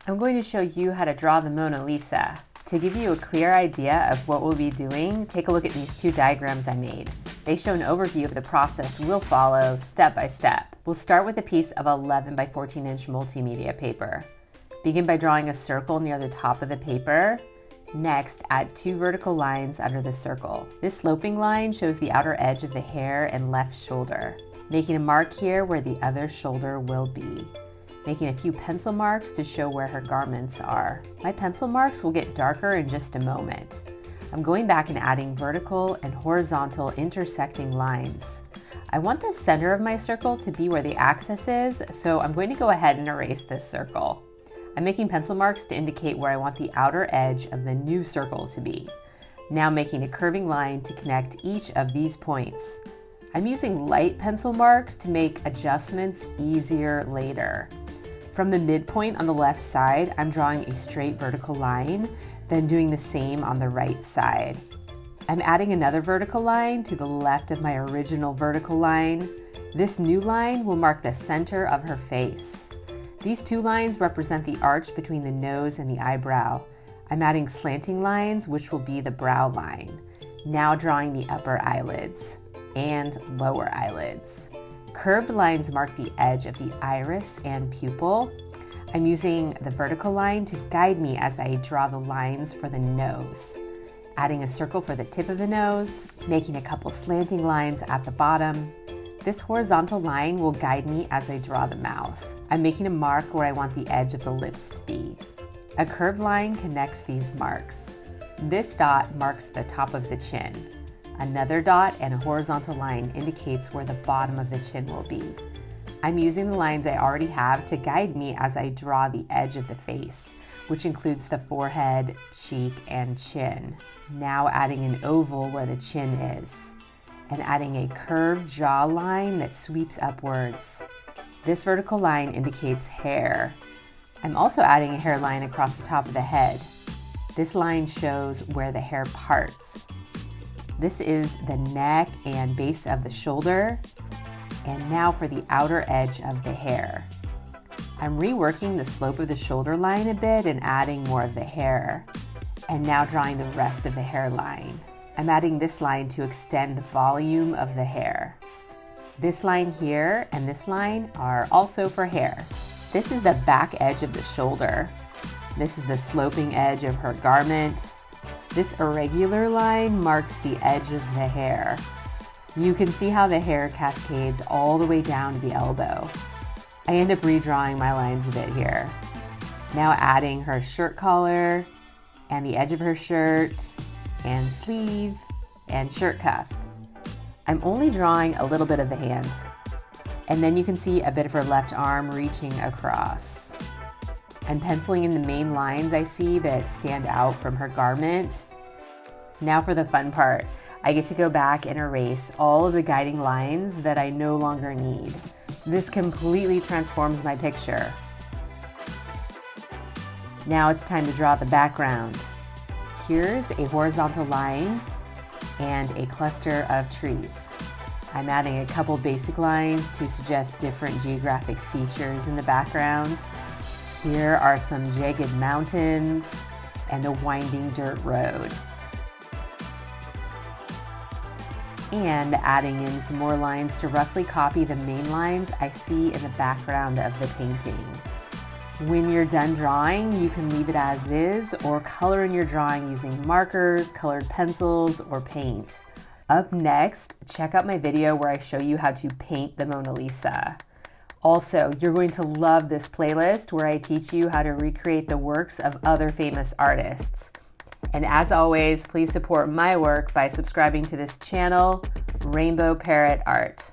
I'm going to show you how to draw the Mona Lisa. To give you a clear idea of what we'll be doing, take a look at these two diagrams I made. They show an overview of the process we'll follow step by step. We'll start with a piece of 11 by 14 inch multimedia paper. Begin by drawing a circle near the top of the paper. Next, add 2 vertical lines under the circle. This sloping line shows the outer edge of the hair and left shoulder, making a mark here where the other shoulder will be. Making a few pencil marks to show where her garments are. My pencil marks will get darker in just a moment. I'm going back and adding vertical and horizontal intersecting lines. I want the center of my circle to be where the axis is, so I'm going to go ahead and erase this circle. I'm making pencil marks to indicate where I want the outer edge of the new circle to be. Now making a curving line to connect each of these points. I'm using light pencil marks to make adjustments easier later. From the midpoint on the left side, I'm drawing a straight vertical line, then doing the same on the right side. I'm adding another vertical line to the left of my original vertical line. This new line will mark the center of her face. These 2 lines represent the arch between the nose and the eyebrow. I'm adding slanting lines, which will be the brow line. Now drawing the upper eyelids and lower eyelids. Curved lines mark the edge of the iris and pupil. I'm using the vertical line to guide me as I draw the lines for the nose. Adding a circle for the tip of the nose, making a couple slanting lines at the bottom. This horizontal line will guide me as I draw the mouth. I'm making a mark where I want the edge of the lips to be. A curved line connects these marks. This dot marks the top of the chin. Another dot and a horizontal line indicates where the bottom of the chin will be. I'm using the lines I already have to guide me as I draw the edge of the face, which includes the forehead, cheek, and chin. Now adding an oval where the chin is, and adding a curved jaw line that sweeps upwards. This vertical line indicates hair. I'm also adding a hairline across the top of the head. This line shows where the hair parts. This is the neck and base of the shoulder. And now for the outer edge of the hair. I'm reworking the slope of the shoulder line a bit and adding more of the hair. And now drawing the rest of the hairline. I'm adding this line to extend the volume of the hair. This line here and this line are also for hair. This is the back edge of the shoulder. This is the sloping edge of her garment. This irregular line marks the edge of the hair. You can see how the hair cascades all the way down to the elbow. I end up redrawing my lines a bit here. Now adding her shirt collar and the edge of her shirt and sleeve and shirt cuff. I'm only drawing a little bit of the hand. And then you can see a bit of her left arm reaching across. I'm penciling in the main lines I see that stand out from her garment. Now for the fun part. I get to go back and erase all of the guiding lines that I no longer need. This completely transforms my picture. Now it's time to draw the background. Here's a horizontal line and a cluster of trees. I'm adding a couple basic lines to suggest different geographic features in the background. Here are some jagged mountains and a winding dirt road. And adding in some more lines to roughly copy the main lines I see in the background of the painting. When you're done drawing, you can leave it as is or color in your drawing using markers, colored pencils, or paint. Up next, check out my video where I show you how to paint the Mona Lisa. Also, you're going to love this playlist where I teach you how to recreate the works of other famous artists. And as always, please support my work by subscribing to this channel, Rainbow Parrot Art.